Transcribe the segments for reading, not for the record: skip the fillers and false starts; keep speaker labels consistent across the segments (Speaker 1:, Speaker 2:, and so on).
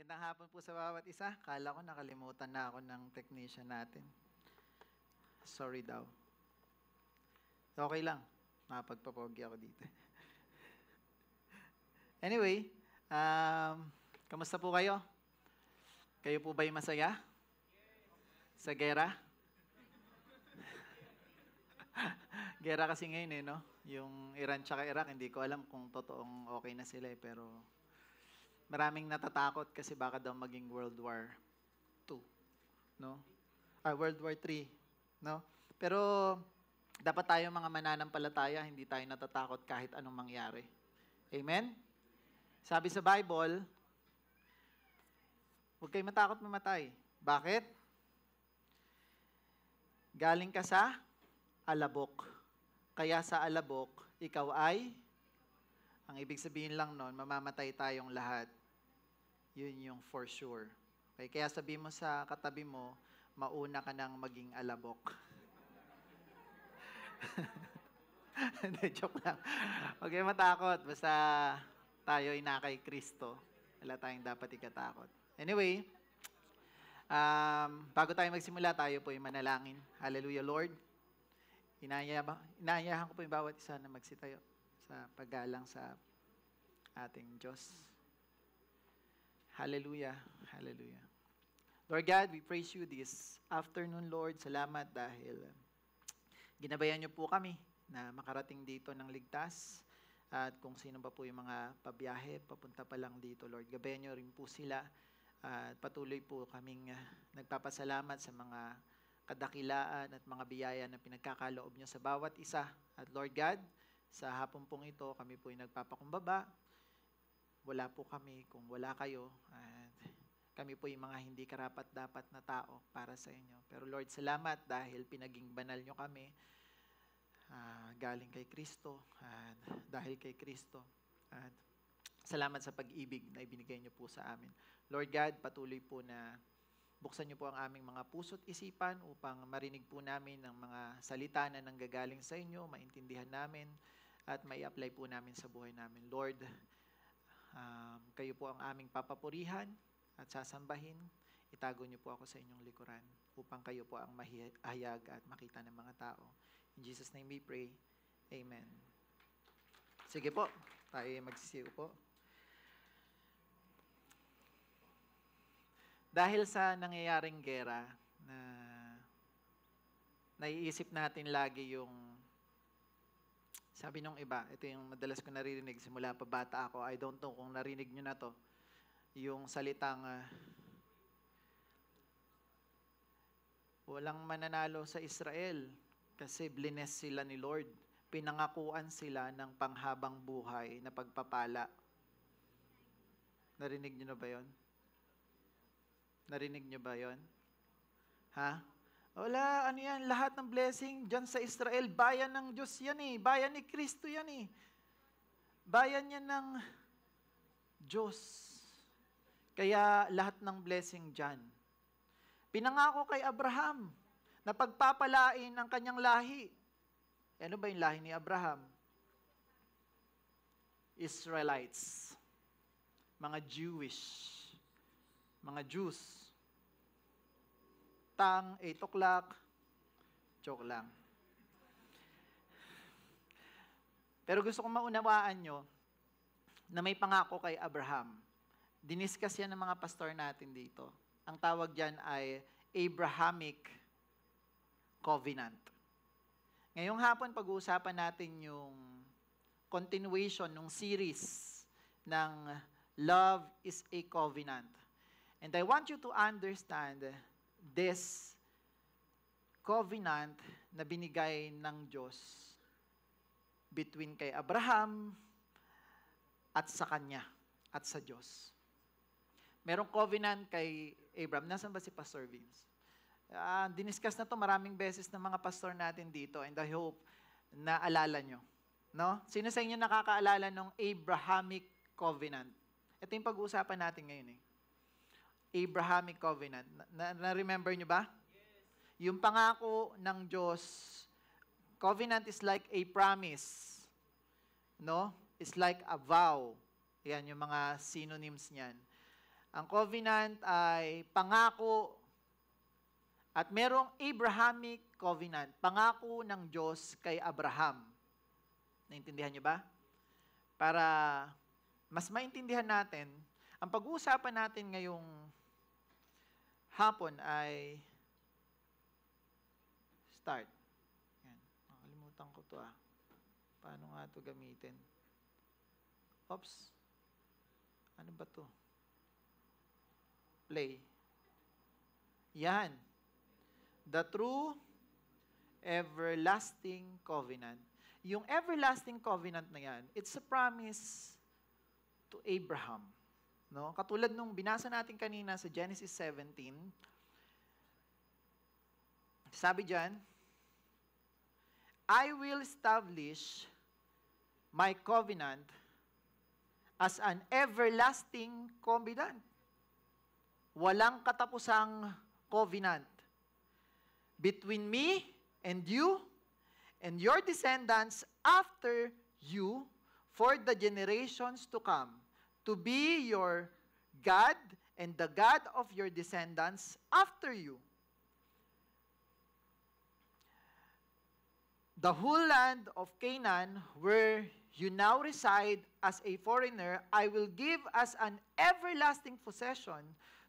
Speaker 1: Magandang hapon po sa bawat isa. Kala ko nakalimutan na ako ng technician natin. Sorry daw. Okay lang. Makapagpapogi ako dito. Anyway, kamusta po kayo? Kayo po ba'y masaya? Sa gera? Gera kasi ngayon no? Yung Iran tsaka Iraq, hindi ko alam kung totoong okay na sila pero maraming natatakot kasi baka daw maging World War II, no? World War III, no? Pero dapat tayo mga mananampalataya, hindi tayo natatakot kahit anong mangyari. Amen? Sabi sa Bible, huwag kayo matakot mamatay. Bakit? Galing ka sa alabok. Kaya sa alabok, ikaw ay, ang ibig sabihin lang nun, mamamatay tayong lahat. Yun yung for sure. Okay? Kaya sabi mo sa katabi mo, mauna ka nang maging alabok. Hindi, joke lang. Huwag kayo matakot. Basta tayo ay na kay Kristo. Wala tayong dapat ikatakot. Anyway, bago tayo magsimula, tayo po ay manalangin. Hallelujah, Lord. Inaayahan ko po yung bawat isa na magsitayo sa paggalang sa ating Diyos. Hallelujah, hallelujah. Lord God, we praise you this afternoon, Lord. Salamat dahil ginabayan niyo po kami na makarating dito ng ligtas. At kung sino pa po yung mga pabiyahe, papunta pa lang dito, Lord, gabayan niyo rin po sila. At patuloy po kaming nagpapasalamat sa mga kadakilaan at mga biyaya na pinagkakaloob niyo sa bawat isa. At Lord God, sa hapon pong ito, kami po ay nagpapakumbaba. Wala po kami kung wala kayo. At kami po yung mga hindi karapat-dapat na tao para sa inyo. Pero Lord, salamat dahil pinaging banal nyo kami galing kay Kristo at dahil kay Kristo. At salamat sa pag-ibig na ibinigay nyo po sa amin. Lord God, patuloy po na buksan nyo po ang aming mga puso't isipan upang marinig po namin ang mga salita na nanggagaling sa inyo, maintindihan namin at mai-apply po namin sa buhay namin. Lord, kayo po ang aming papapurihan at sasambahin. Itago niyo po ako sa inyong likuran upang kayo po ang mahayag at makita ng mga tao. In Jesus' name we pray. Amen. Sige po, tayo magsisiyo po. Dahil sa nangyayaring gera na naiisip natin lagi yung sabi nung iba, ito yung madalas ko naririnig simula pa bata ako. I don't know kung narinig nyo na to. Yung salitang walang mananalo sa Israel kasi blines sila ni Lord. Pinangakuan sila ng panghabang buhay na pagpapala. Narinig nyo na ba yon? Narinig nyo ba yon? Ha? Wala, ano yan, lahat ng blessing dyan sa Israel, bayan ng Diyos yan eh. Bayan ni Kristo yan eh. Bayan yan ng Diyos. Kaya lahat ng blessing dyan. Pinangako kay Abraham na pagpapalain ang kanyang lahi. Ano ba yung lahi ni Abraham? Israelites. Mga Jewish. Mga Jews. 8 o'clock, joke lang. Pero gusto kong maunawaan nyo na may pangako kay Abraham. Diniscuss yan ng mga pastor natin dito. Ang tawag dyan ay Abrahamic Covenant. Ngayong hapon, pag-uusapan natin yung continuation ng series ng Love is a Covenant. And I want you to understand this covenant na binigay ng Diyos between kay Abraham at sa kanya at sa Diyos. Merong covenant kay Abraham. Nasaan ba si Pastor Vince? Diniscuss na to maraming beses ng mga pastor natin dito and I hope na alala nyo. No? Sino sa inyo nakakaalala ng Abrahamic covenant? Ito yung pag-uusapan natin ngayon eh. Abrahamic covenant. Na-remember nyo ba? Yes. Yung pangako ng Diyos, covenant is like a promise. No? It's like a vow. Yan, yung mga synonyms niyan. Ang covenant ay pangako at merong Abrahamic covenant, pangako ng Diyos kay Abraham. Naintindihan niyo ba? Para mas maintindihan natin, ang pag-uusapan natin ngayong hapon ay start. Yan. Nakalimutan ko to Paano nga to gamitin? Oops. Ano ba to? Play. Yan. The true everlasting covenant. Yung everlasting covenant na yan, it's a promise to Abraham. No? Katulad nung binasa natin kanina sa Genesis 17, sabi diyan, I will establish my covenant as an everlasting covenant. Walang katapusang covenant between me and you and your descendants after you for the generations to come, to be your God and the God of your descendants after you. The whole land of Canaan, where you now reside as a foreigner, I will give as an everlasting possession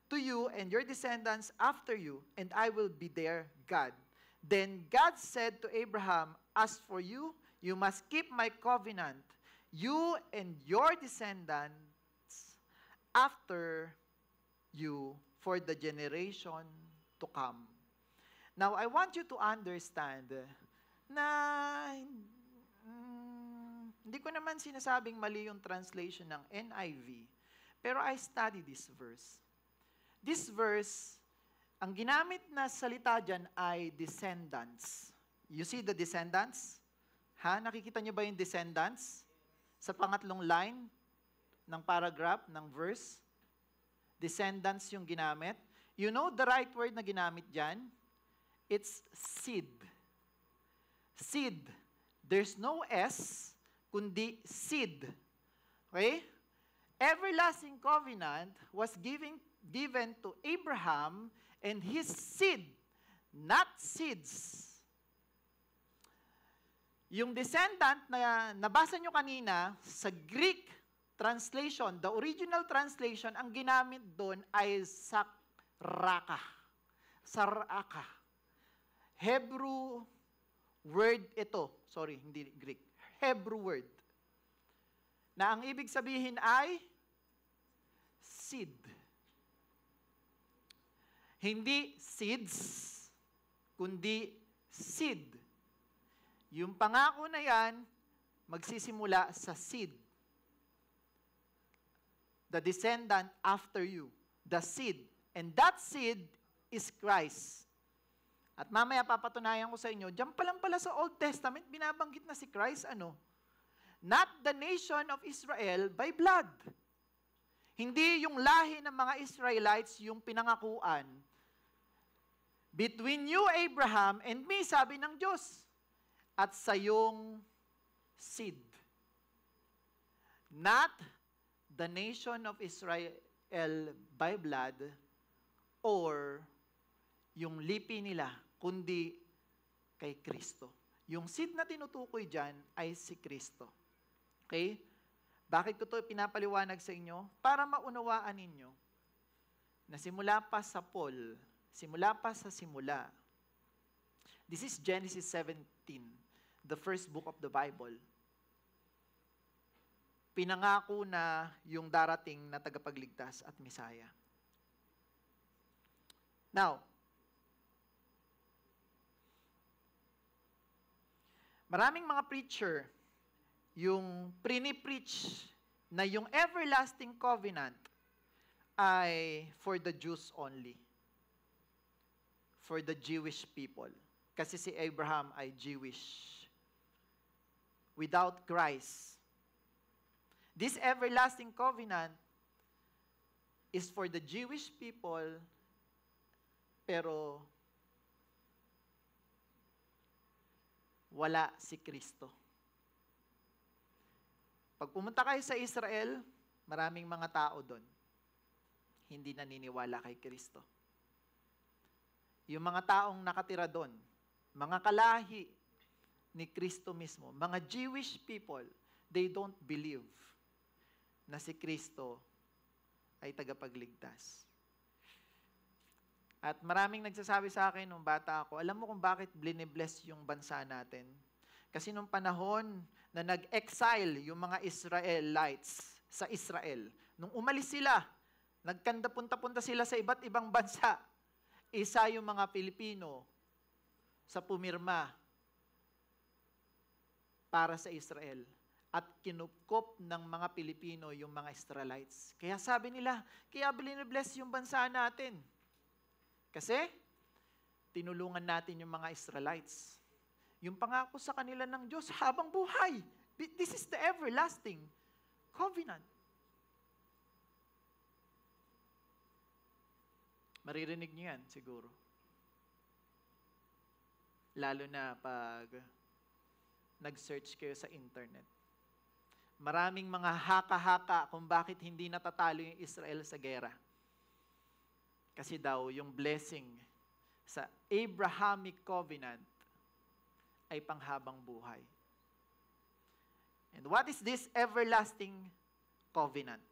Speaker 1: to you and your descendants after you, and I will be their God. Then God said to Abraham, as for you, you must keep my covenant, you and your descendants after you for the generation to come. Now, I want you to understand na hindi ko naman sinasabing mali yung translation ng NIV, pero I study this verse. This verse, ang ginamit na salita dyan ay descendants. You see the descendants? Nakikita niyo ba yung descendants? Sa pangatlong line ng paragraph, ng verse, descendants yung ginamit. You know the right word na ginamit dyan? It's seed. Seed. There's no S, kundi seed. Okay? Everlasting covenant was given to Abraham and his seed, not seeds. Yung descendant na nabasa nyo kanina sa Greek translation, the original translation, ang ginamit doon ay saraka. Saraka. Hebrew word ito. Sorry, hindi Greek. Hebrew word. Na ang ibig sabihin ay seed. Hindi seeds, kundi seed. Yung pangako na yan, magsisimula sa seed. The descendant after you. The seed. And that seed is Christ. At mamaya papatunayan ko sa inyo, diyan pa lang pala sa Old Testament, binabanggit na si Christ, Not the nation of Israel by blood. Hindi yung lahi ng mga Israelites yung pinangakuan. Between you, Abraham, and me, sabi ng Diyos, at sa iyong seed. Not the nation of Israel by blood or yung lipi nila, kundi kay Kristo. Yung seed na tinutukoy dyan ay si Kristo. Okay? Bakit ko ito pinapaliwanag sa inyo? Para maunawaan ninyo na simula pa sa Paul, simula pa sa simula. This is Genesis 17, the first book of the Bible. Pinangako na yung darating na tagapagligtas at Mesaya. Now, maraming mga preacher, yung pre-preach na yung everlasting covenant ay for the Jews only. For the Jewish people. Kasi si Abraham ay Jewish. Without Christ. This everlasting covenant is for the Jewish people, pero wala si Kristo. Pag pumunta kayo sa Israel, maraming mga tao doon. hindi naniniwala kay Kristo. Yung mga taong nakatira doon, mga kalahi ni Kristo mismo, mga Jewish people, they don't believe na si Kristo ay tagapagligtas. At maraming nagsasabi sa akin nung bata ako, alam mo kung bakit bless yung bansa natin? Kasi nung panahon na nag-exile yung mga Israelites sa Israel, nung umalis sila, nagkanda punta-punta sila sa iba't ibang bansa, isa yung mga Pilipino sa pumirma para sa Israel at kinupkop ng mga Pilipino yung mga Israelites. Kaya sabi nila, kaya bless yung bansa natin. Kasi tinulungan natin yung mga Israelites. Yung pangako sa kanila ng Diyos habang buhay. This is the everlasting covenant. Maririnig niyo yan siguro. Lalo na pag nag-search kayo sa internet. Maraming mga haka-haka kung bakit hindi natatalo yung Israel sa gera. Kasi daw yung blessing sa Abrahamic covenant ay panghabang buhay. And what is this everlasting covenant?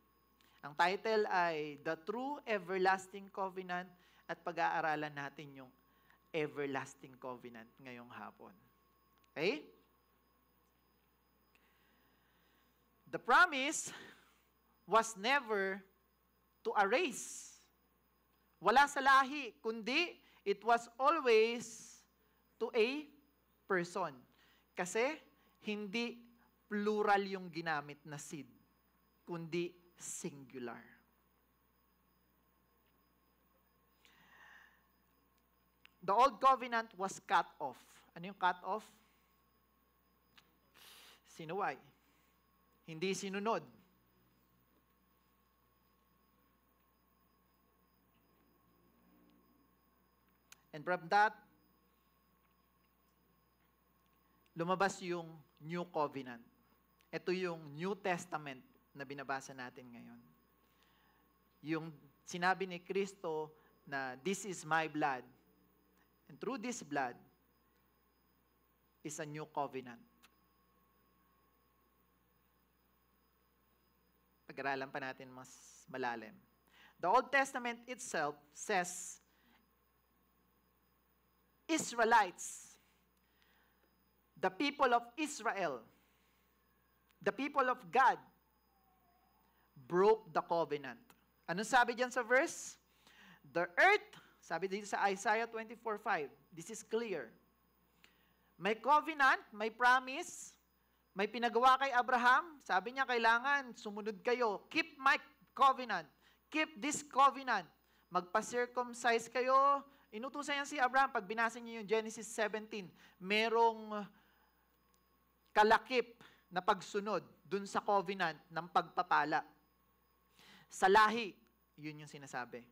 Speaker 1: Ang title ay The True Everlasting Covenant at pag-aaralan natin yung everlasting covenant ngayong hapon. Okay? The promise was never to a race. Wala sa lahi, kundi it was always to a person. Kasi hindi plural yung ginamit na seed, kundi singular. The old covenant was cut off. Ano yung cut off? Sinuway. Hindi sinunod. And from that, lumabas yung New Covenant. Ito yung New Testament na binabasa natin ngayon. Yung sinabi ni Kristo na this is my blood. And through this blood is a new covenant. Pag-aralan pa natin mas malalim. The Old Testament itself says Israelites, the people of Israel, the people of God, broke the covenant. Anong sabi diyan sa verse? The earth, sabi dito sa Isaiah 24:5, this is clear. May covenant, may promise, may pinagawa kay Abraham. Sabi niya, kailangan sumunod kayo. Keep my covenant. Keep this covenant. Magpa-circumcise kayo. Inutusan niya si Abraham. Pag binasa niyo yung Genesis 17, merong kalakip na pagsunod dun sa covenant ng pagpapala. Sa lahi, yun yung sinasabi.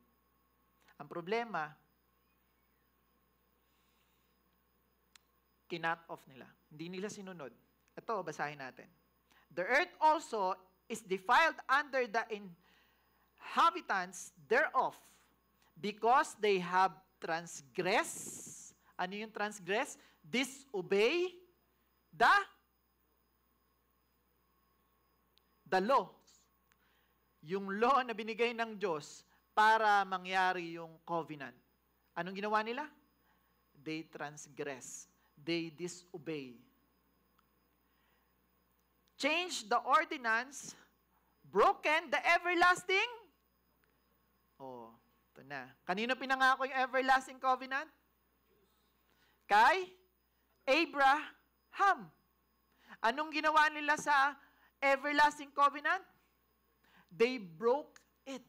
Speaker 1: Ang problema, kinut off nila. Hindi nila sinunod. Ito, basahin natin. The earth also is defiled under the inhabitants thereof, because they have transgressed. Ano yung transgress? Disobey the law. Yung law na binigay ng Diyos para mangyari yung covenant. Anong ginawa nila? They transgress. They disobey. Change the ordinance, broken the everlasting. Oh, ito na. Kanino pinangako yung everlasting covenant? Kay Abraham. Anong ginawa nila sa everlasting covenant? They broke it.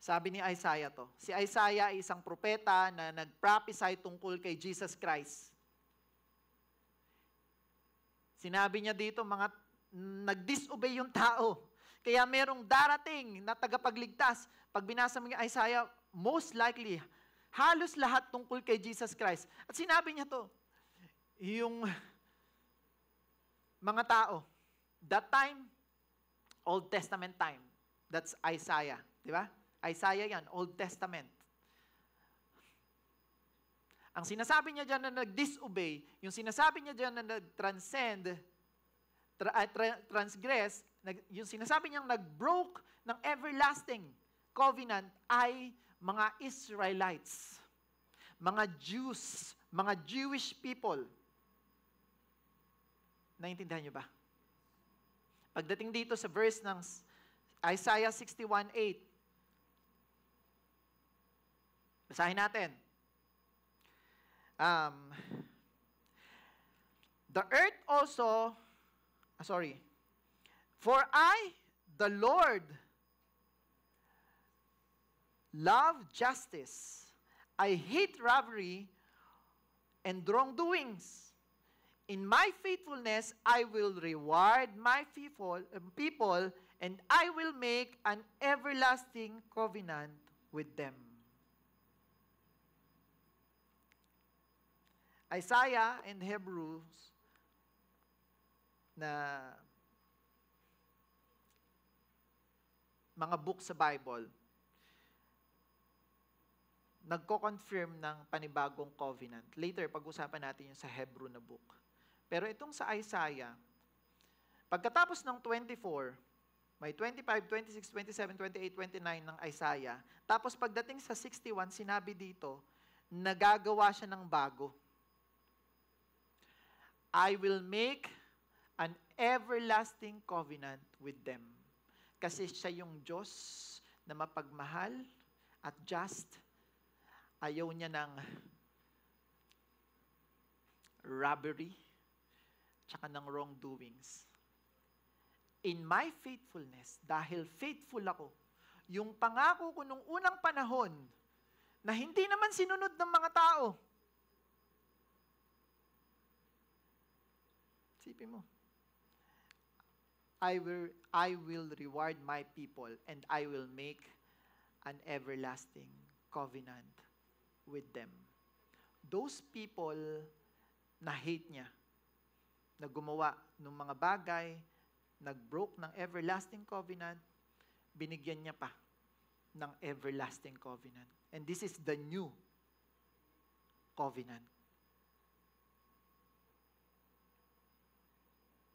Speaker 1: Sabi ni Isaiah to. Si Isaiah ay isang propeta na nag-prophesy tungkol kay Jesus Christ. Sinabi niya dito, mga nag-disobey yung tao. Kaya merong darating na tagapagligtas. Pag binasa mo yung Isaiah, most likely, halos lahat tungkol kay Jesus Christ. At sinabi niya to, yung mga tao That time, Old Testament time. That's Isaiah. Di ba? Isaiah yan, Old Testament. Ang sinasabi niya dyan na nag-disobey, yung sinasabi niya dyan na nag-transcend, transgress, yung sinasabi niyang nag-broke ng everlasting covenant ay mga Israelites, mga Jews, mga Jewish people. Naintindihan niyo ba? Pagdating dito sa verse ng Isaiah 61:8, basahin natin. The earth also, for I, the Lord, love justice. I hate robbery and wrongdoings. In my faithfulness, I will reward my people, and I will make an everlasting covenant with them. Isaiah and Hebrews na mga book sa Bible, nagko-confirm ng panibagong covenant. Later, pag-usapan natin yung sa Hebrew na book. Pero itong sa Isaiah, pagkatapos ng 24, may 25, 26, 27, 28, 29 ng Isaiah. Tapos pagdating sa 61, sinabi dito, nagagawa siya ng bago. I will make an everlasting covenant with them. Kasi siya yung Diyos na mapagmahal at just. Ayaw niya ng robbery tsaka ng wrongdoings. In my faithfulness, dahil faithful ako, yung pangako ko nung unang panahon na hindi naman sinunod ng mga tao. Sipin mo. I will reward my people and I will make an everlasting covenant with them. Those people na hate niya, na gumawa ng mga bagay, nag-broke ng everlasting covenant, binigyan niya pa ng everlasting covenant. And this is the new covenant.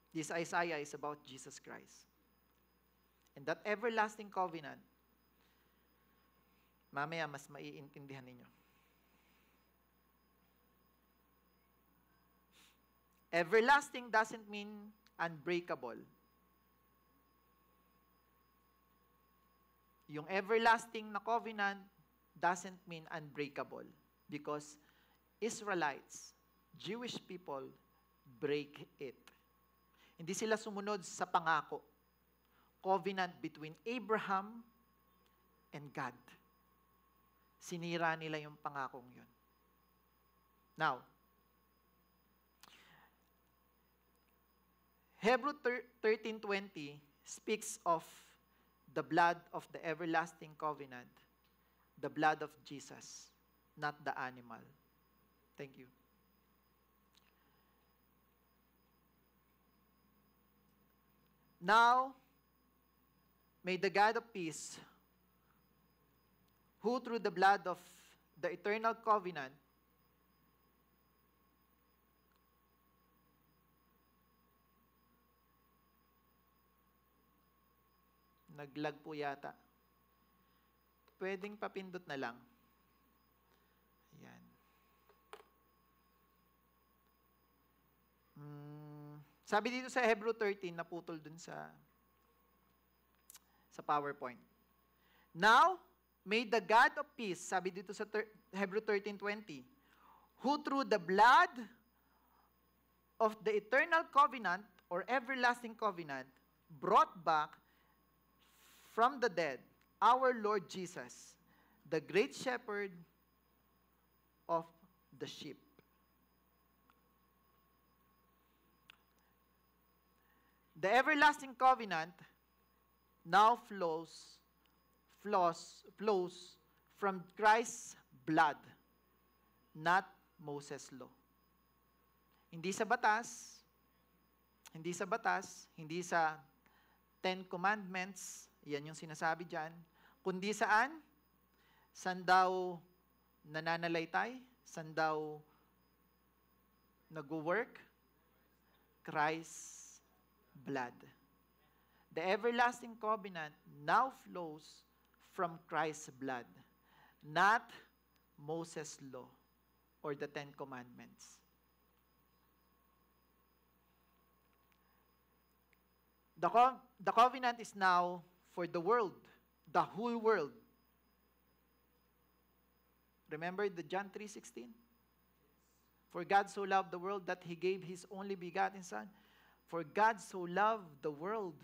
Speaker 1: This Isaiah is about Jesus Christ. And that everlasting covenant, mamaya mas maiintindihan ninyo. Everlasting doesn't mean unbreakable. Yung everlasting na covenant doesn't mean unbreakable because Israelites, Jewish people, break it. Hindi sila sumunod sa pangako. Covenant between Abraham and God. Sinira nila yung pangakong yun. Now, Hebrew 13:20 speaks of the blood of the everlasting covenant, the blood of Jesus, not the animal. Thank you. Now, may the God of peace, who through the blood of the eternal covenant naglag po yata. Pwedeng papindot na lang. Ayan. Sabi dito sa Hebrew 13, naputol dun sa PowerPoint. Now, may the God of peace, sabi dito sa Hebrew 13:20, who through the blood of the eternal covenant or everlasting covenant brought back from the dead our Lord Jesus, the great shepherd of the sheep. The everlasting covenant now flows from Christ's blood, not Moses' law. Hindi sa batas, Hindi sa batas, hindi sa Ten Commandments, yan yung sinasabi dyan, kundi saan? Saan daw nananalaytay? Saan daw nag-work? Christ's blood. The everlasting covenant now flows from Christ's blood, not Moses' law or the Ten Commandments. The covenant is now for the world, the whole world. Remember the John 3:16? For God so loved the world that He gave His only begotten Son. For God so loved the world.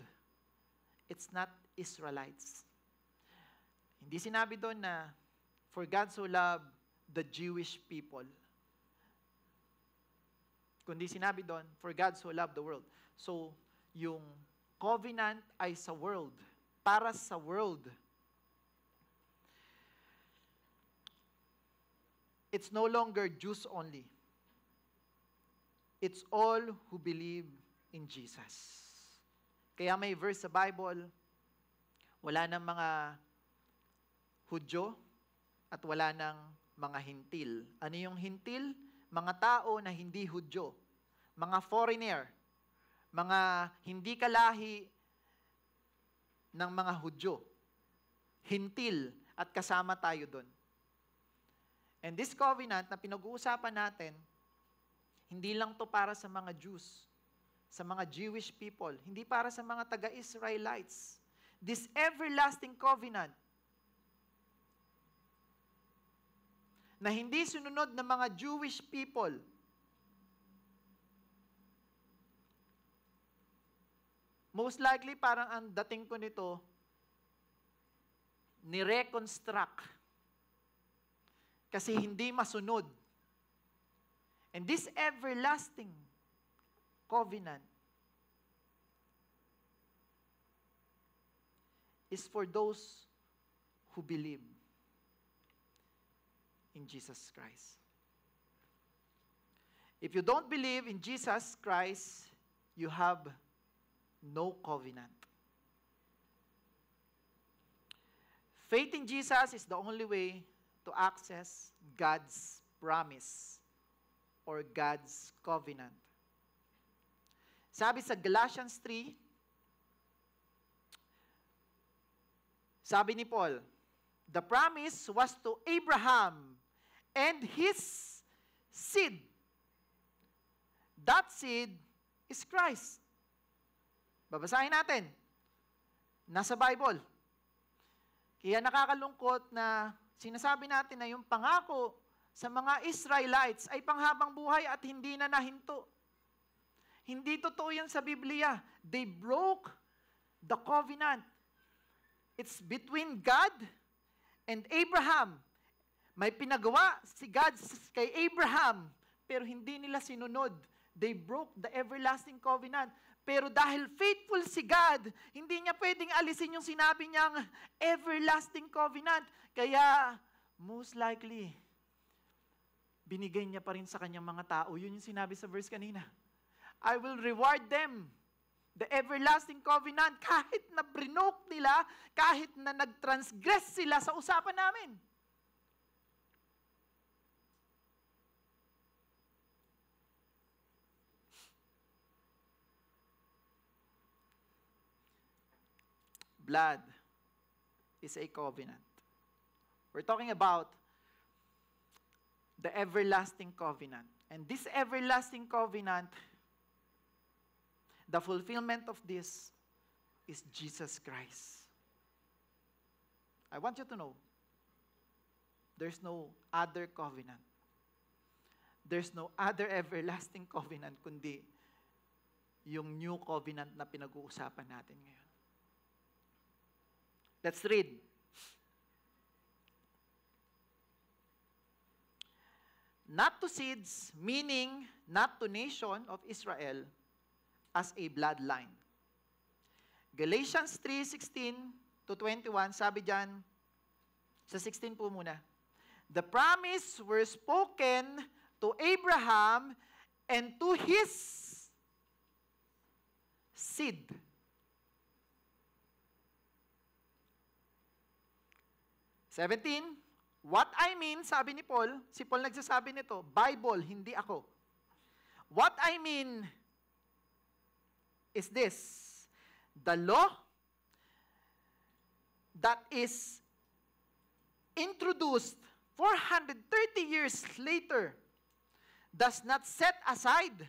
Speaker 1: It's not Israelites. Hindi sinabi doon na for God so loved the Jewish people. Kundi sinabi doon, for God so loved the world. So, yung covenant ay sa world, para sa world. It's no longer Jews only. It's all who believe in Jesus. Kaya may verse sa Bible, wala ng mga Hudyo at wala ng mga hintil. Ano yung hintil? Mga tao na hindi Hudyo, mga foreigner, mga hindi kalahi ng mga Hudyo, hintil, at kasama tayo doon. And this covenant na pinag-uusapan natin, hindi lang to para sa mga Jews, sa mga Jewish people, hindi para sa mga taga-Israelites. This everlasting covenant na hindi sinunod ng mga Jewish people, most likely parang ang dating ko nito, ni-reconstruct. Kasi hindi masunod. And this everlasting covenant is for those who believe in Jesus Christ. If you don't believe in Jesus Christ, you have no covenant. Faith in Jesus is the only way to access God's promise or God's covenant. Sabi sa Galatians 3, sabi ni Paul, the promise was to Abraham and his seed. That seed is Christ. Babasahin natin. Nasa Bible. Kaya nakakalungkot na sinasabi natin na yung pangako sa mga Israelites ay panghabang buhay at hindi na nahinto. Hindi totoo yan sa Biblia. They broke the covenant. It's between God and Abraham. May pinagawa si God kay Abraham, pero hindi nila sinunod. They broke the everlasting covenant. Pero dahil faithful si God, hindi niya pwedeng alisin yung sinabi niyang everlasting covenant. Kaya, most likely, binigay niya pa rin sa kanyang mga tao. Yun yung sinabi sa verse kanina. I will reward them. The everlasting covenant, kahit na brinok nila, kahit na nag-transgress sila sa usapan namin. Blood is a covenant. We're talking about the everlasting covenant. And this everlasting covenant, the fulfillment of this is Jesus Christ. I want you to know, there's no other covenant. There's no other everlasting covenant kundi yung new covenant na pinag-uusapan natin ngayon. Let's read. Not to seeds, meaning not to nation of Israel as a bloodline. Galatians 3:16 to 21, sabi diyan, sa 16 po muna. The promise were spoken to Abraham and to his seed. "17, what I mean," sabi ni Paul, si Paul nagsasabi nito, Bible, hindi ako. "What I mean is this, the law that is introduced 430 years later does not set aside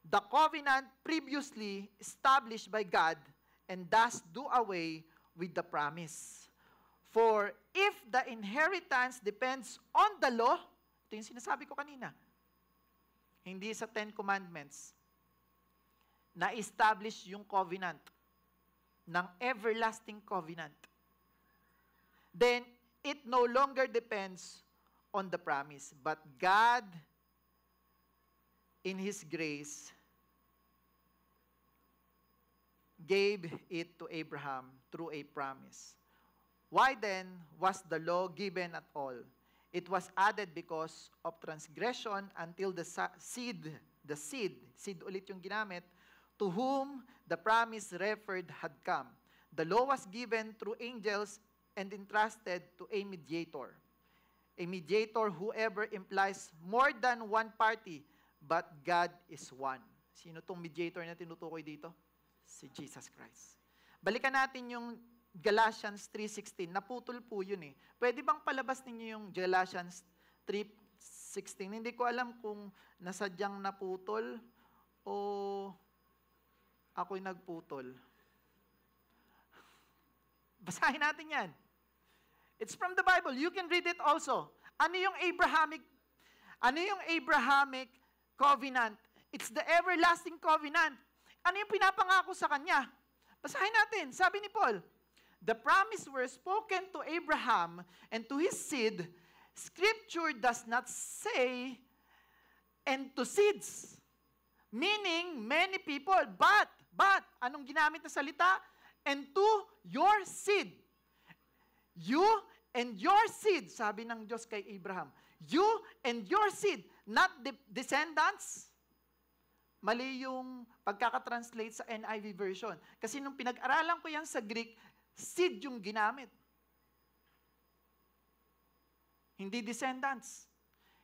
Speaker 1: the covenant previously established by God and thus do away with the promise. For if the inheritance depends on the law," ito yung sinasabi ko kanina, hindi sa 10 Commandments, na-establish yung covenant ng everlasting covenant, then it no longer depends on the promise. But God, in His grace, gave it to Abraham through a promise. Why then was the law given at all? It was added because of transgression until the seed ulit yung ginamit, to whom the promise referred had come. The law was given through angels and entrusted to a mediator. A mediator, whoever, implies more than one party, but God is one. Sino tong mediator na tinutukoy dito? Si Jesus Christ. Balikan natin yung Galatians 3:16. Naputol po yun eh. Pwede bang palabas ninyo yung Galatians 3:16? Hindi ko alam kung nasadyang naputol o ako'y nagputol. Basahin natin yan. It's from the Bible. You can read it also. Ano yung Abrahamic covenant? It's the everlasting covenant. Ano yung pinapangako sa kanya? Basahin natin. Sabi ni Paul, "The promise were spoken to Abraham and to his seed. Scripture does not say, and to seeds." Meaning, many people. But, anong ginamit na salita? "And to your seed." You and your seed, sabi ng Diyos kay Abraham. You and your seed, not descendants. Mali yung pagkakatranslate sa NIV version. Kasi nung pinag-aralan ko yan sa Greek, seed yung ginamit. Hindi descendants.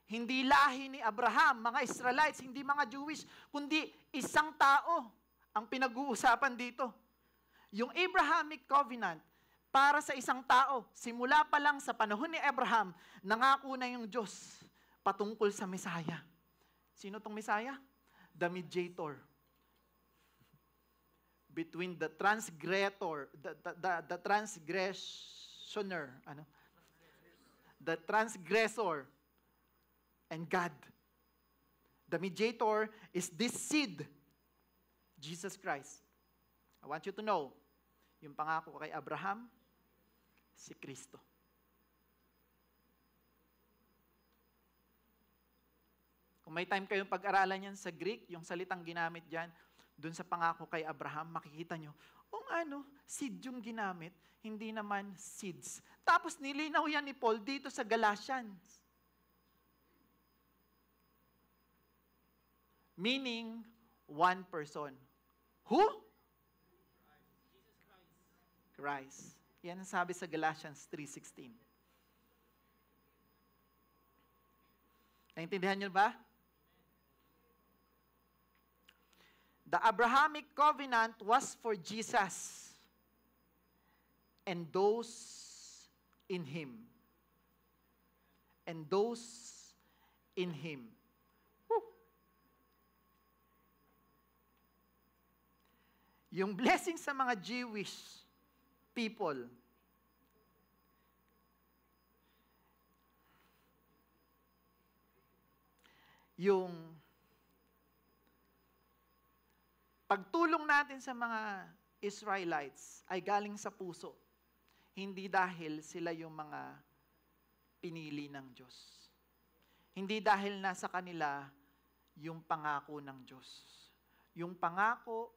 Speaker 1: Hindi lahi ni Abraham, mga Israelites, hindi mga Jewish, kundi isang tao ang pinag-uusapan dito. Yung Abrahamic covenant, para sa isang tao, simula pa lang sa panahon ni Abraham, nangako na yung Diyos patungkol sa Messiah. Sino tong Messiah? The mediator between the transgressor, the transgressioner, the transgressor and God. The mediator is this seed, Jesus Christ. I want you to know, yung pangako kay Abraham, si Kristo. Kung may time kayong pag-aralan yan sa Greek, yung salitang ginamit dyan, dun sa pangako kay Abraham, makikita nyo, seed yung ginamit, hindi naman seeds. Tapos nilinaw yan ni Paul dito sa Galatians. Meaning, one person. Who? Christ. Yan ang sabi sa Galatians 3:16. Naintindihan nyo ba? The Abrahamic covenant was for Jesus and those in Him. And those in Him. Woo. Yung blessing sa mga Jewish people, yung pagtulong natin sa mga Israelites ay galing sa puso. Hindi dahil sila yung mga pinili ng Diyos. Hindi dahil nasa kanila yung pangako ng Diyos. Yung pangako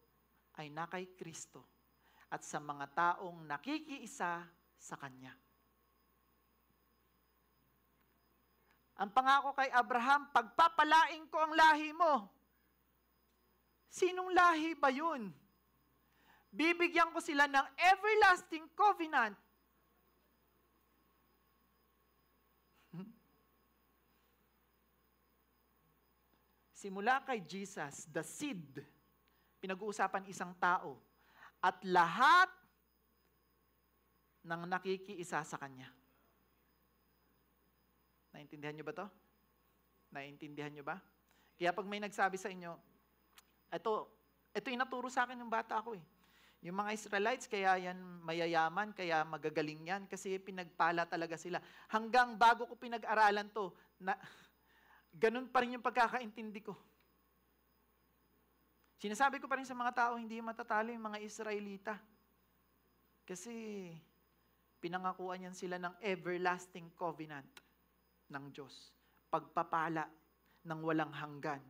Speaker 1: ay na kay Kristo at sa mga taong nakikiisa sa Kanya. Ang pangako kay Abraham, pagpapalain ko ang lahi mo. Sinong lahi ba yun? Bibigyan ko sila ng everlasting covenant. Simula kay Jesus, the seed, pinag-uusapan isang tao, at lahat ng nakikiisa sa Kanya. Naintindihan nyo ba to? Naintindihan nyo ba? Kaya pag may nagsabi sa inyo, ito yung naturo sa akin ng bata ako eh. Yung mga Israelites, kaya yan mayayaman, kaya magagaling yan, kasi pinagpala talaga sila. Hanggang bago ko pinag-aralan to, ganun pa rin yung pagkakaintindi ko. Sinasabi ko pa rin sa mga tao, hindi matatalo yung mga Israelita. Kasi pinangakuan yan sila ng everlasting covenant ng Diyos. Pagpapala ng walang hanggan.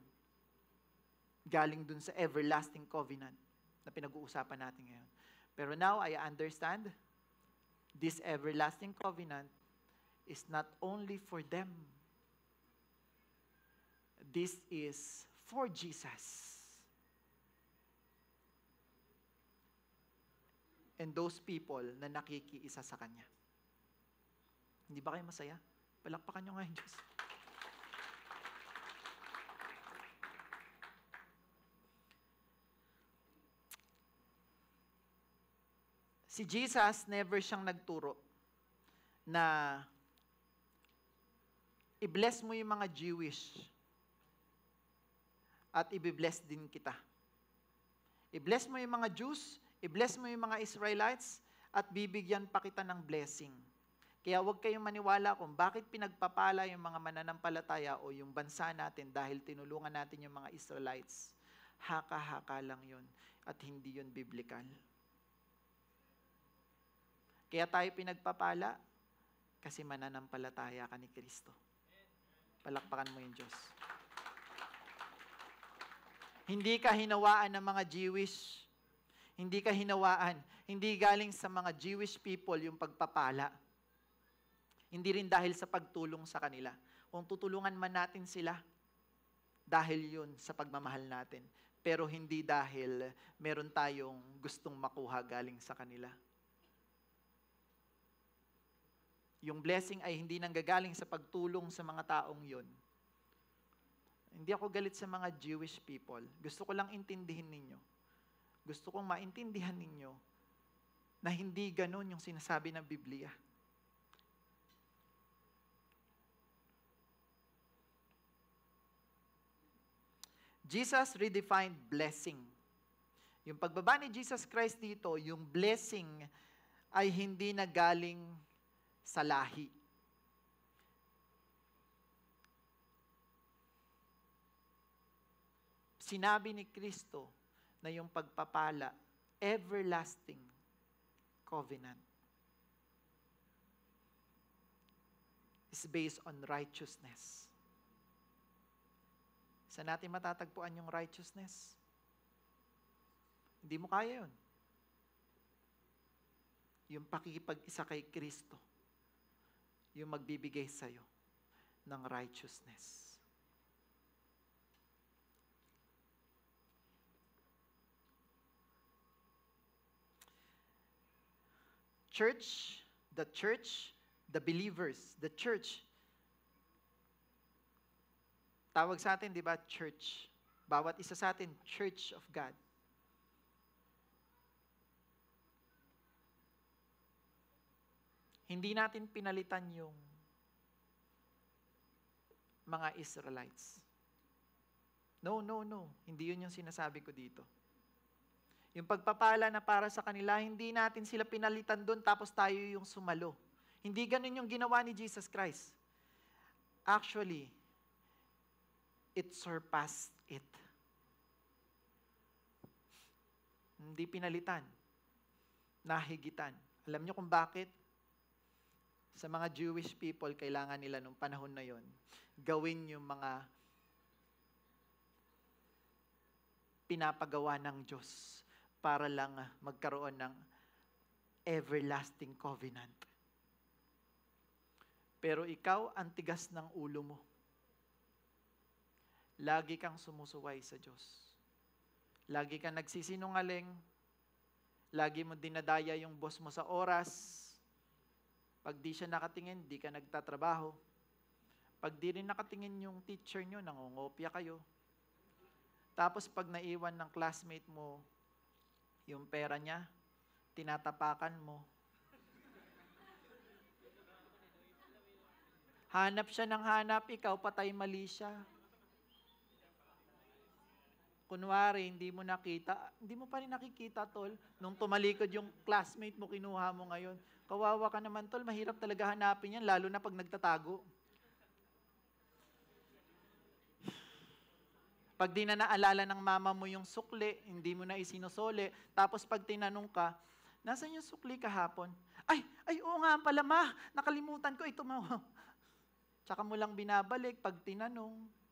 Speaker 1: Galing dun sa everlasting covenant na pinag-uusapan natin ngayon. Pero now, I understand, this everlasting covenant is not only for them. This is for Jesus. And those people na nakikiisa sa Kanya. Hindi ba kayo masaya? Palakpakan nyo nga yung Diyos. Si Jesus, never siyang nagturo na i-bless mo yung mga Jewish at i-bless din kita. I-bless mo yung mga Jews, i-bless mo yung mga Israelites, at bibigyan pa kita ng blessing. Kaya huwag kayong maniwala kung bakit pinagpapala yung mga mananampalataya o yung bansa natin dahil tinulungan natin yung mga Israelites. Haka-haka lang yun at hindi yun biblical. Kaya tayo pinagpapala kasi mananampalataya ka ni Kristo. Palakpakan mo yung Diyos. Hindi ka hinawaan ng mga Jewish. Hindi ka hinawaan. Hindi galing sa mga Jewish people yung pagpapala. Hindi rin dahil sa pagtulong sa kanila. Kung tutulungan man natin sila, dahil yun sa pagmamahal natin. Pero hindi dahil meron tayong gustong makuha galing sa kanila. Yung blessing ay hindi nanggagaling sa pagtulong sa mga taong yun. Hindi ako galit sa mga Jewish people. Gusto ko lang intindihin ninyo. Gusto kong maintindihan ninyo na hindi ganun yung sinasabi ng Biblia. Jesus redefined blessing. Yung pagbaba ni Jesus Christ dito, yung blessing ay hindi na galing sa lahi. Sinabi ni Kristo na yung pagpapala, everlasting covenant, is based on righteousness. Saan natin matatagpuan yung righteousness? Hindi mo kaya yun. Yung pakikipag-isa kay Kristo, yung magbibigay sa'yo ng righteousness. Church, the believers, the church. Tawag sa atin, di ba, church. Bawat isa sa atin, Church of God. Hindi natin pinalitan yung mga Israelites. No. Hindi yun yung sinasabi ko dito. Yung pagpapala na para sa kanila, hindi natin sila pinalitan doon tapos tayo yung sumalo. Hindi ganun yung ginawa ni Jesus Christ. Actually, it surpassed it. Hindi pinalitan. Nahigitan. Alam niyo kung bakit? Sa mga Jewish people, kailangan nila nung panahon na yon gawin yung mga pinapagawa ng Diyos para lang magkaroon ng everlasting covenant. Pero ikaw, ang tigas ng ulo mo. Lagi kang sumusuway sa Diyos. lagi ka nagsisinungaling, lagi mo dinadaya yung boss mo sa oras, pag di siya nakatingin, di ka nagtatrabaho, pag di rin nakatingin yung teacher nyo, nangungopia kayo, tapos pag naiwan ng classmate mo yung pera niya, tinatapakan mo, hanap siya ng hanap, ikaw patay mali siya. Kunwari, hindi mo nakita, hindi mo pa rin nakikita, tol. Nung tumalikod yung classmate mo, kinuha mo ngayon. Kawawa ka naman, tol. Mahirap talaga hanapin yan, lalo na pag nagtatago. Pag di na naalala ng mama mo yung sukli, hindi mo na isinusole, tapos pag tinanong ka, nasan yung sukli kahapon? Ay, oo nga pala ma, nakalimutan ko ito mo. Tsaka mo lang binabalik pag tinanong.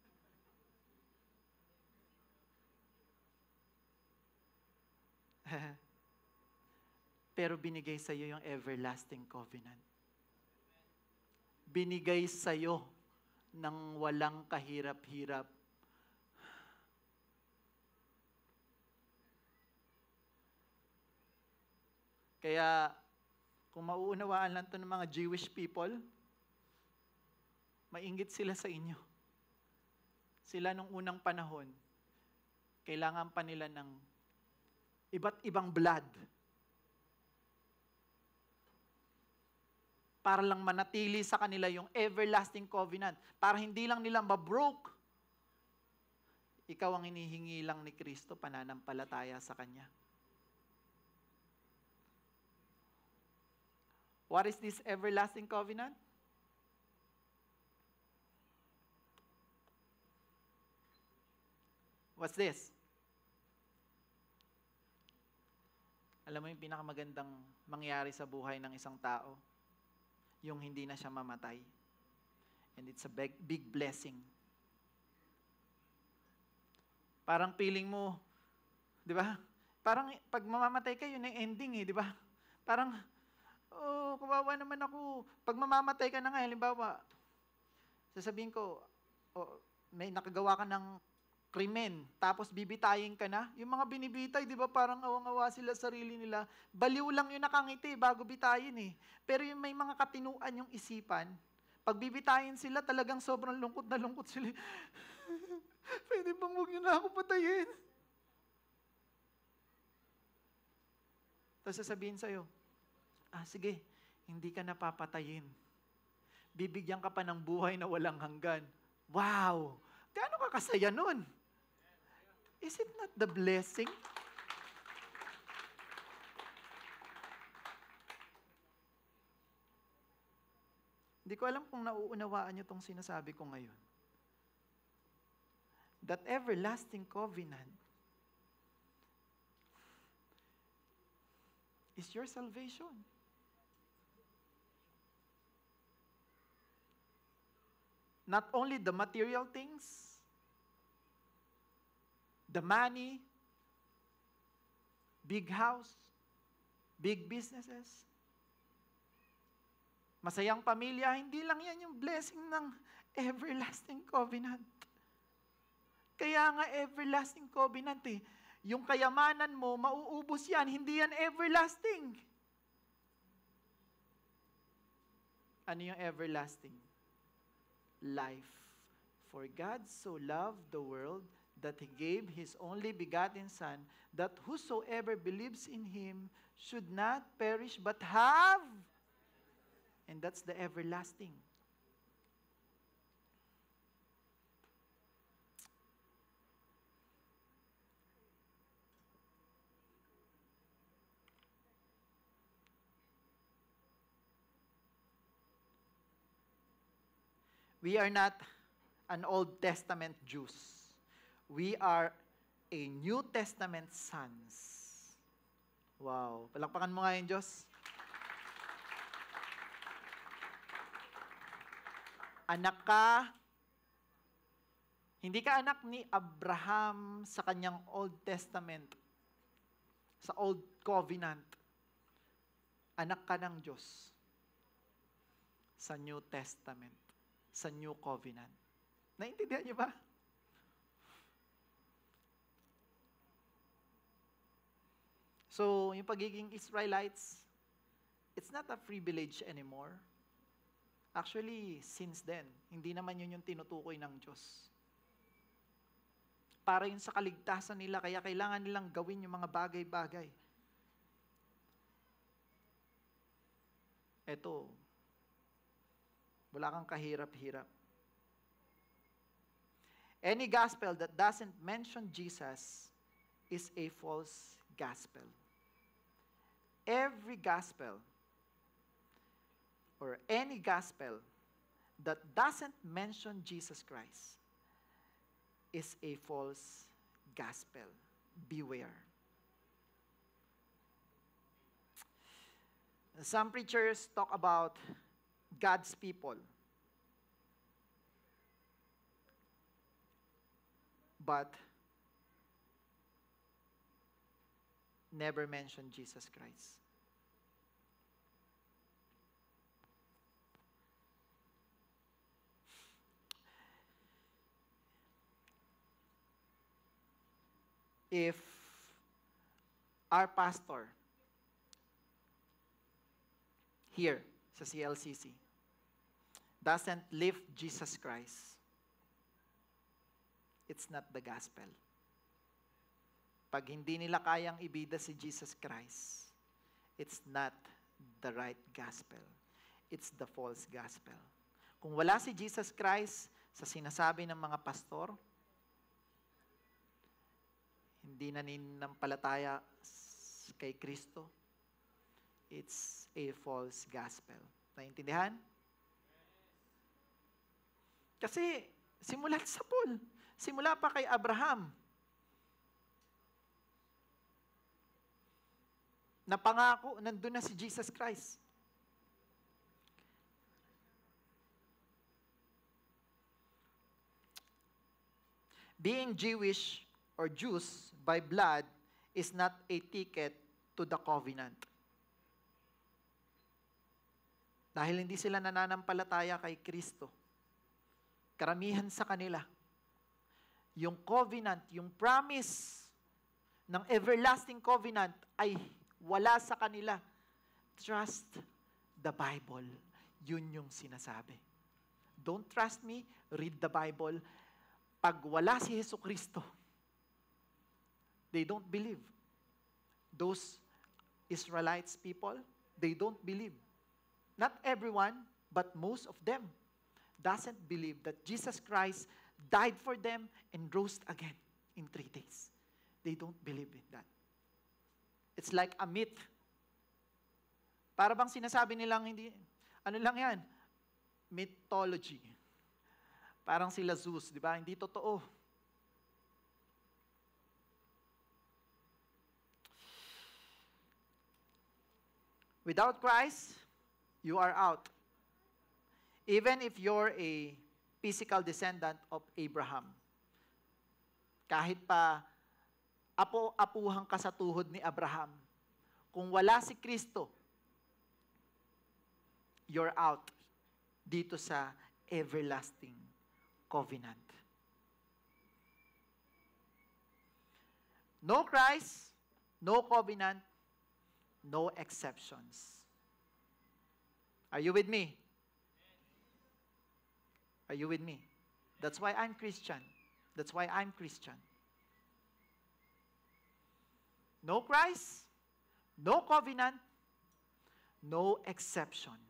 Speaker 1: Pero binigay sa iyo yung everlasting covenant. Binigay sa iyo ng walang kahirap-hirap. Kaya, kung mauunawaan lang ito ng mga Jewish people, mainggit sila sa inyo. Sila nung unang panahon, kailangan pa nila ng iba't ibang blood para lang manatili sa kanila yung everlasting covenant, para hindi lang nila mabroke. Ikaw ang hinihingi lang ni Kristo, pananampalataya sa Kanya. What is this everlasting covenant? What's this? Alam mo yung pinakamagandang mangyari sa buhay ng isang tao? Yung hindi na siya mamatay. And it's a big blessing. Parang feeling mo, di ba? Parang pag mamamatay ka, yun ang ending di ba? Parang, kawawa naman ako. Pag mamamatay ka na nga, halimbawa, sasabihin ko, may nakagawa ka ng krimen, tapos bibitayin ka na. Yung mga binibitay, di ba, parang awang-awa sila sa sarili nila. Baliw lang yung nakangiti bago bitayin Pero yung may mga katinuan yung isipan, pag bibitayin sila, talagang sobrang lungkot na lungkot sila. Pwede bang huwag niyo na ako patayin? Tapos sasabihin sa'yo, sige, hindi ka napapatayin. Bibigyan ka pa ng buhay na walang hanggan. Wow! Gaano ka kasaya nun? Is it not the blessing? Hindi ko alam kung nauunawaan niyo itong sinasabi ko ngayon. That everlasting covenant is your salvation. Not only the material things, the money, big house, big businesses, masayang pamilya, hindi lang yan yung blessing ng everlasting covenant. Kaya nga everlasting covenant Yung kayamanan mo, mauubos yan, hindi yan everlasting. Ano yung everlasting? Life. For God so loved the world that He gave His only begotten Son, that whosoever believes in Him should not perish but have. And that's the everlasting. We are not an Old Testament Jews. We are a New Testament sons. Wow. Palakpakan mo nga yung Diyos. Anak ka, hindi ka anak ni Abraham sa kanyang Old Testament, sa Old Covenant. Anak ka ng Diyos sa New Testament, sa New Covenant. Naintindihan niyo ba? So, yung pagiging Israelites, it's not a privilege anymore. Actually, since then, hindi naman yun yung tinutukoy ng Diyos. Para yun sa kaligtasan nila, kaya kailangan nilang gawin yung mga bagay-bagay. Eto, wala kang kahirap-hirap. Any gospel that doesn't mention Jesus is a false gospel. Every gospel or any gospel that doesn't mention Jesus Christ is a false gospel. Beware. Some preachers talk about God's people, but never mention Jesus Christ. If our pastor here sa CLCC doesn't lift Jesus Christ, it's not the gospel. Pag hindi nila kayang ibida si Jesus Christ, it's not the right gospel. It's the false gospel. Kung wala si Jesus Christ sa sinasabi ng mga pastor, hindi nananampalataya kay Kristo, it's a false gospel. Naintindihan? Kasi simulat sa Paul, simula pa kay Abraham, napangako, nandun na si Jesus Christ. Being Jewish or Jews by blood is not a ticket to the covenant. Dahil hindi sila nananampalataya kay Kristo, karamihan sa kanila, yung covenant, yung promise ng everlasting covenant ay wala sa kanila. Trust the Bible. Yun yung sinasabi. Don't trust me, read the Bible. Pag wala si Jesucristo, they don't believe. Those Israelites people, they don't believe. Not everyone, but most of them doesn't believe that Jesus Christ died for them and rose again in 3 days. They don't believe in that. It's like a myth. Para bang sinasabi nilang hindi, ano lang yan? Mythology. Parang sila Zeus, di ba? Hindi totoo. Without Christ, you are out. Even if you're a physical descendant of Abraham. Kahit pa apo-apuhang ka sa tuhod ni Abraham, kung wala si Kristo, you're out dito sa everlasting covenant. No Christ, no covenant, no exceptions. Are you with me? Are you with me? That's why I'm Christian. That's why I'm Christian. No Christ, no covenant, no exceptions.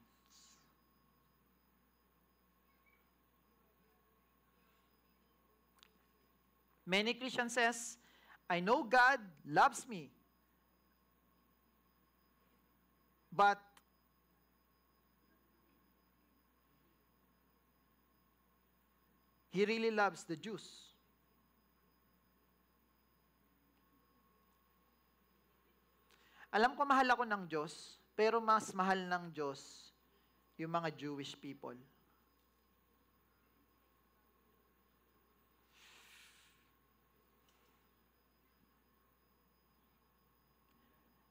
Speaker 1: Many Christians says, I know God loves me, but He really loves the Jews. Alam ko mahal ako ng Diyos, pero mas mahal ng Diyos yung mga Jewish people.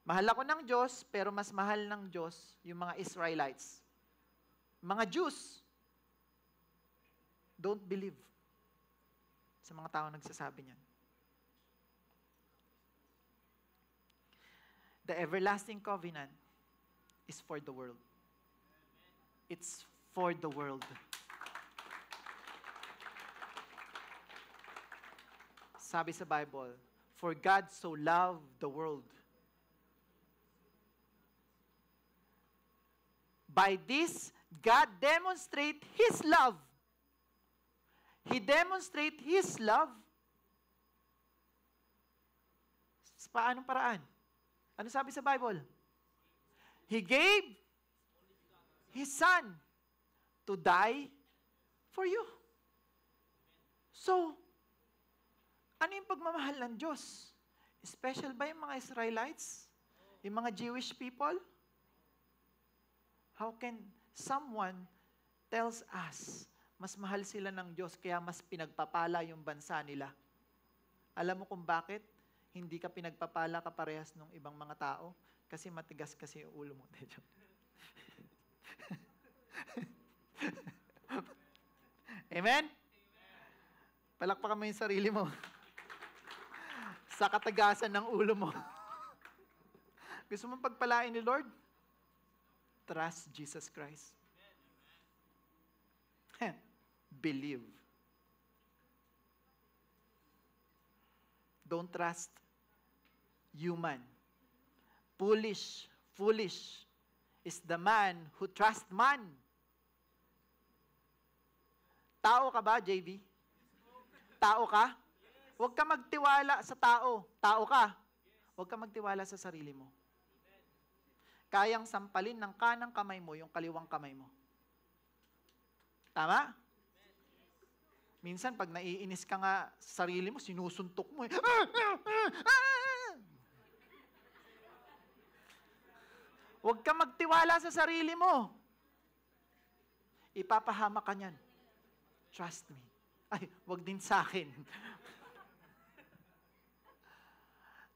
Speaker 1: Mahal ako ng Diyos, pero mas mahal ng Diyos yung mga Israelites. Mga Jews, don't believe sa mga tao nagsasabi niyan. The everlasting covenant is for the world. It's for the world. Sabi sa Bible, for God so loved the world. By this, God demonstrate His love. He demonstrate His love. Sa paanong paraan? Ano sabi sa Bible? He gave His Son to die for you. So, ano yung pagmamahal ng Diyos? Special ba yung mga Israelites? Yung mga Jewish people? How can someone tells us, mas mahal sila ng Diyos, kaya mas pinagpapala yung bansa nila? Alam mo kung bakit? Hindi ka pinagpapala kaparehas ng ibang mga tao? Kasi matigas kasi yung ulo mo. Amen? Palakpakan mo yung sarili mo. Sa katagasan ng ulo mo. Gusto mong pagpalain ni Lord? Trust Jesus Christ. Believe. Don't trust human. Foolish is the man who trusts man. Tao ka ba, JV? Tao ka? Huwag ka magtiwala sa tao. Tao ka. Huwag ka magtiwala sa sarili mo. Kayang sampalin ng kanang kamay mo yung kaliwang kamay mo. Tama? Minsan, pag naiinis ka nga sa sarili mo, sinusuntok mo. Huwag ka magtiwala sa sarili mo. Ipapahama ka niyan. Trust me. Ay, huwag din sa akin.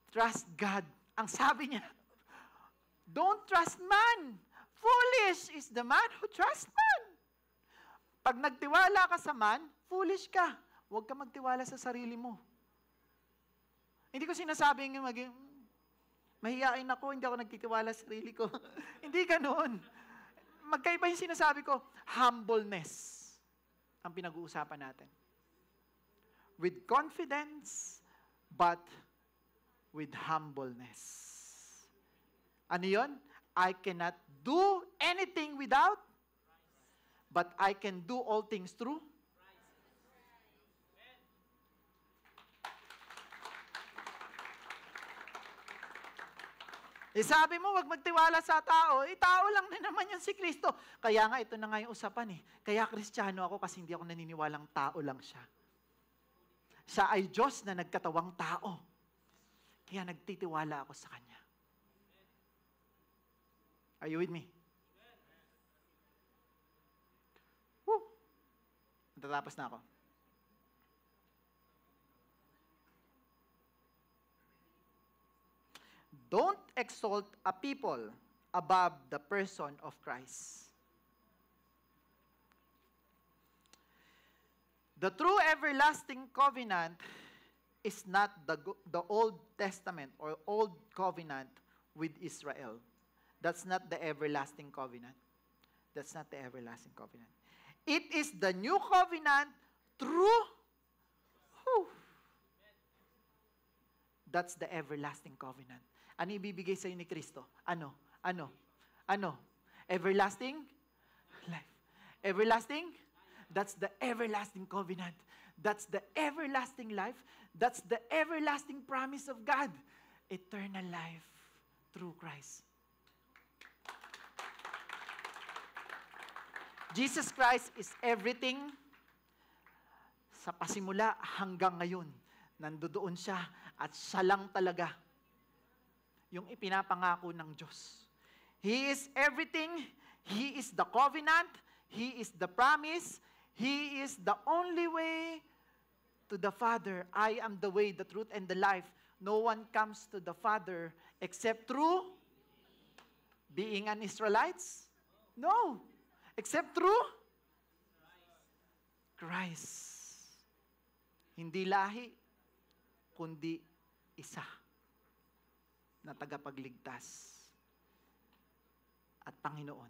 Speaker 1: Trust God. Ang sabi niya, don't trust man. Foolish is the man who trusts man. Pag nagtiwala ka sa man, foolish ka. Huwag ka magtiwala sa sarili mo. Hindi ko sinasabing maging, mahihain ako, hindi ako nagtitiwala sa sarili ko. Hindi ganoon. Magkaiba yung sinasabi ko, humbleness ang pinag-uusapan natin. With confidence, but with humbleness. Ano yun? I cannot do anything without, but I can do all things through. Sabi mo, wag magtiwala sa tao. Tao lang na naman yan si Kristo. Kaya nga, ito na nga yung usapan . Kaya Kristiyano ako kasi hindi ako naniniwalang tao lang siya. Siya ay Diyos na nagkatawang tao. Kaya nagtitiwala ako sa Kanya. Are you with me? Woo! Natatapos na ako. Don't exalt a people above the person of Christ. The true everlasting covenant is not the Old Testament or Old Covenant with Israel. That's not the everlasting covenant. That's not the everlasting covenant. It is the new covenant through who? That's the everlasting covenant. Ano ibibigay sa'yo ni Kristo? Ano? Everlasting life. Everlasting? That's the everlasting covenant. That's the everlasting life. That's the everlasting promise of God. Eternal life through Christ. Jesus Christ is everything sa pasimula hanggang ngayon. Nandoon siya at siya lang talaga yung ipinapangako ng Diyos. He is everything. He is the covenant. He is the promise. He is the only way to the Father. I am the way, the truth, and the life. No one comes to the Father except through being an Israelites? No. Except through Christ. Hindi lahi, kundi isa. na tagapagligtas at Panginoon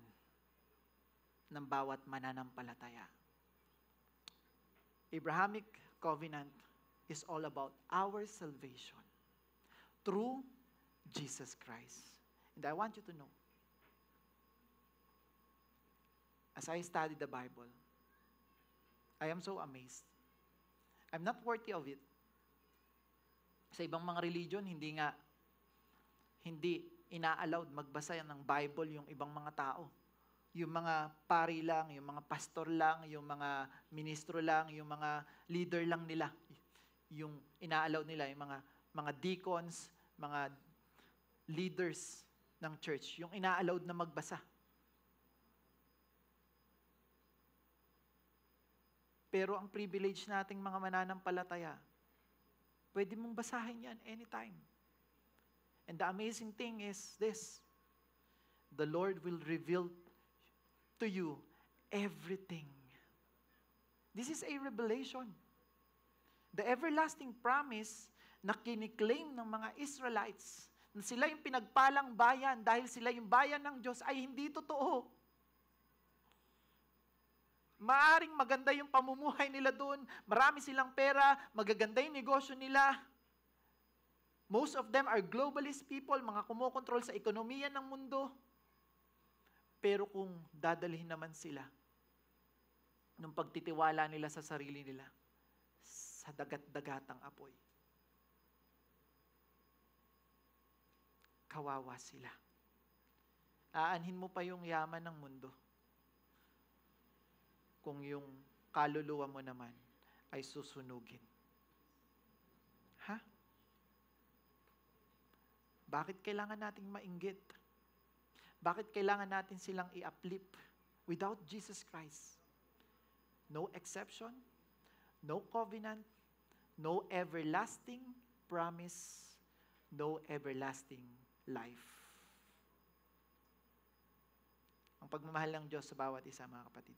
Speaker 1: ng bawat mananampalataya. Abrahamic covenant is all about our salvation through Jesus Christ. And I want you to know, as I study the Bible, I am so amazed. I'm not worthy of it. Sa ibang mga religion, hindi ina-allowed magbasa ng Bible yung ibang mga tao. Yung mga pari lang, yung mga pastor lang, yung mga ministro lang, yung mga leader lang nila. Yung ina-allowed nila, yung mga deacons, mga leaders ng church, yung ina-allowed na magbasa. Pero ang privilege nating mga mananampalataya, pwede mong basahin yan anytime. And the amazing thing is this: the Lord will reveal to you everything. This is a revelation. The everlasting promise na kiniklaim ng mga Israelites, na sila yung pinagpalang bayan dahil sila yung bayan ng Diyos, ay hindi totoo. Maaring maganda yung pamumuhay nila doon, marami silang pera, magaganda yung negosyo nila. Most of them are globalist people, mga kumokontrol sa ekonomiya ng mundo. Pero kung dadalhin naman sila nung pagtitiwala nila sa sarili nila sa dagat-dagatang apoy, kawawa sila. Aanhin mo pa yung yaman ng mundo kung yung kaluluwa mo naman ay susunugin. Ha? Bakit kailangan nating mainggit? Bakit kailangan natin silang i-uplift without Jesus Christ? No exception, no covenant, no everlasting promise, no everlasting life. Ang pagmamahal ng Diyos sa bawat isa, mga kapatid,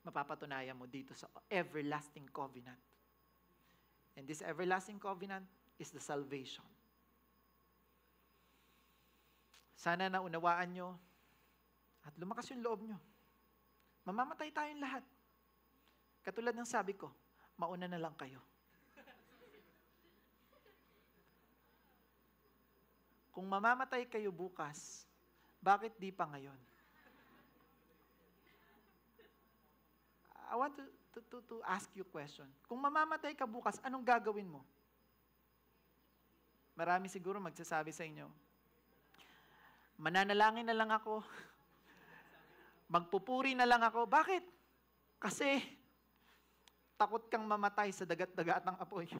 Speaker 1: mapapatunayan mo dito sa everlasting covenant. And this everlasting covenant is the salvation. Sana naunawaan nyo at lumakas yung loob nyo. Mamamatay tayong lahat. Katulad ng sabi ko, mauna na lang kayo. Kung mamamatay kayo bukas, bakit di pa ngayon? I want to ask you a question. Kung mamamatay ka bukas, anong gagawin mo? Marami siguro magsasabi sa inyo, mananalangin na lang ako. Magpupuri na lang ako. Bakit? Kasi takot kang mamatay sa dagat-dagatang apoy.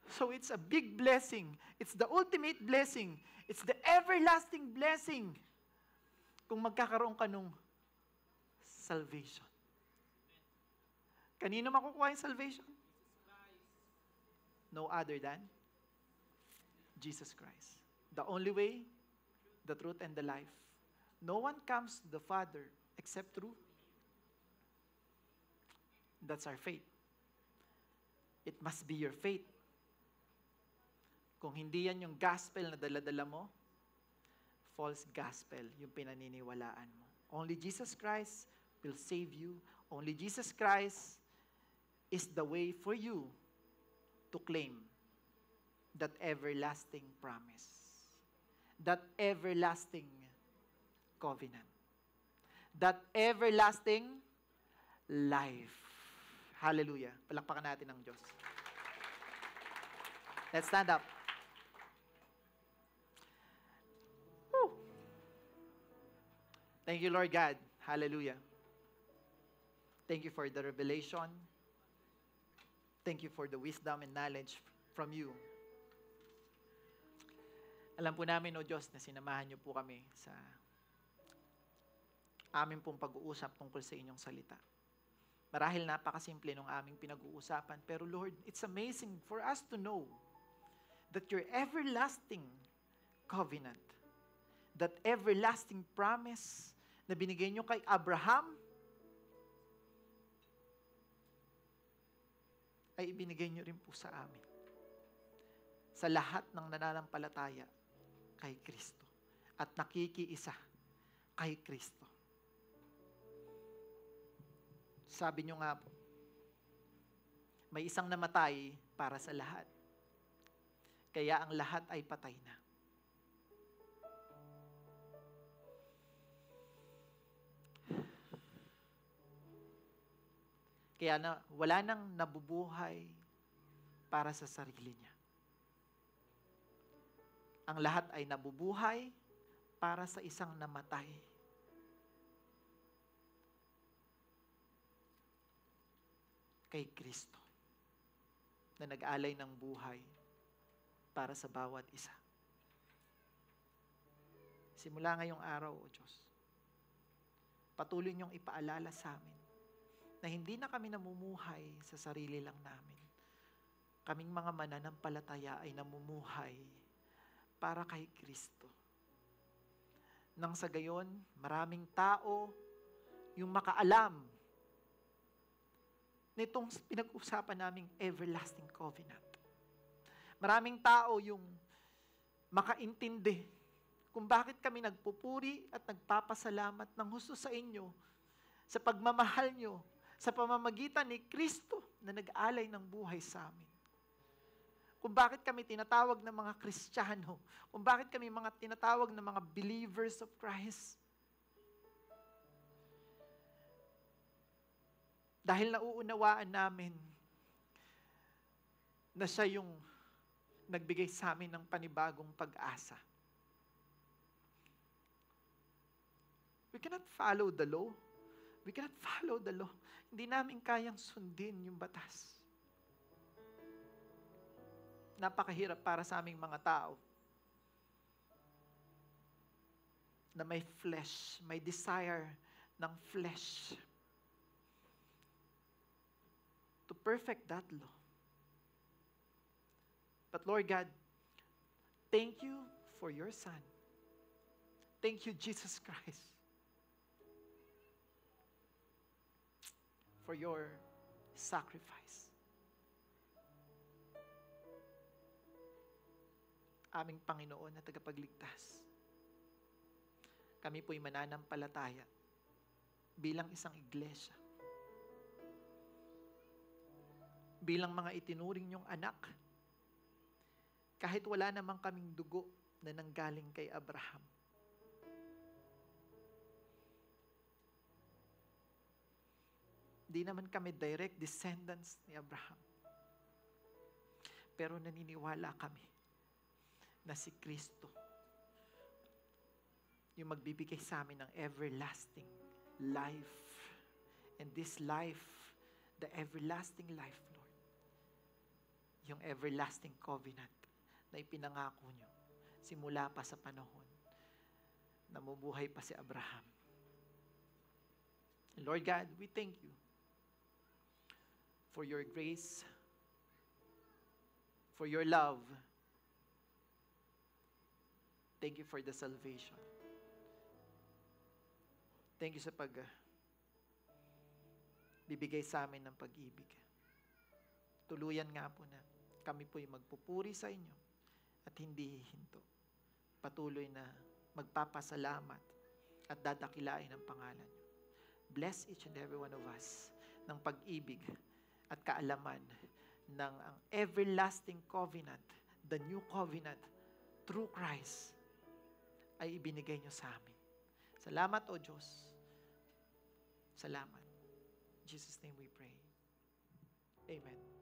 Speaker 1: So it's a big blessing. It's the ultimate blessing. It's the everlasting blessing kung magkakaroon ka nung salvation. Kanino makukuha yung salvation? No other than Jesus Christ. The only way, the truth, and the life. No one comes to the Father except through. That's our faith. It must be your faith. Kung hindi yan yung gospel na dala-dala mo, false gospel yung pinaniniwalaan mo. Only Jesus Christ will save you. Only Jesus Christ is the way for you to claim that everlasting promise. That everlasting covenant. That everlasting life. Hallelujah. Palakpakan natin ang Diyos. Let's stand up. Woo. Thank you, Lord God. Hallelujah. Thank you for the revelation. Thank you for the wisdom and knowledge from you. Alam po namin, O Diyos, na sinamahan niyo po kami sa amin pong pag-uusap tungkol sa inyong salita. Marahil napakasimple nung aming pinag-uusapan, pero Lord, it's amazing for us to know that your everlasting covenant, that everlasting promise na binigay niyo kay Abraham, ay ibinigay niyo rin po sa amin. sa lahat ng nananampalataya kay Kristo at nakikiisa kay Kristo. Sabi niyo nga po, may isang namatay para sa lahat. Kaya ang lahat ay patay na. Kaya wala nang nabubuhay para sa sarili niya. Ang lahat ay nabubuhay para sa isang namatay. Kay Kristo, na nag-alay ng buhay para sa bawat isa. Simula ngayong araw, O Diyos, patuloy niyong ipaalala sa amin na hindi na kami namumuhay sa sarili lang namin. Kaming mga mananampalataya ay namumuhay para kay Kristo. Nang sa gayon, maraming tao yung makaalam nitong pinag-usapan naming everlasting covenant. Maraming tao yung makaintindi kung bakit kami nagpupuri at nagpapasalamat ng husto sa inyo sa pagmamahal nyo sa pamamagitan ni Kristo na nag-alay ng buhay sa amin. Kung bakit kami tinatawag na mga Kristiyano, kung bakit kami tinatawag na mga believers of Christ. Dahil nauunawaan namin na siya yung nagbigay sa amin ng panibagong pag-asa. We cannot follow the law. We cannot follow the law. Hindi namin kayang sundin yung batas. Napakahirap para sa aming mga tao na may flesh, may desire ng flesh to perfect that law. But Lord God, thank you for your Son. Thank you, Jesus Christ, for your sacrifice. Aming Panginoon na tagapagligtas. Kami po'y mananampalataya bilang isang iglesia. Bilang mga itinuring niyong anak. Kahit wala namang kaming dugo na nanggaling kay Abraham. Di naman kami direct descendants ni Abraham. Pero naniniwala kami na si Kristo yung magbibigay sa amin ng everlasting life. And this life, the everlasting life, Lord, yung everlasting covenant na ipinangako nyo simula pa sa panahon na mabuhay pa si Abraham. Lord God, we thank you for your grace, for your love. Thank you for the salvation. Thank you sa bibigay sa amin ng pag-ibig. Tuluyan nga po na kami po'y magpupuri sa inyo at hindi hihinto. Patuloy na magpapasalamat at dadakilain ang pangalan niyo. Bless each and every one of us ng pag-ibig at kaalaman ng ang everlasting covenant, the new covenant, through Christ, ay ibinigay niyo sa amin. Salamat, O Diyos. Salamat. In Jesus' name we pray. Amen.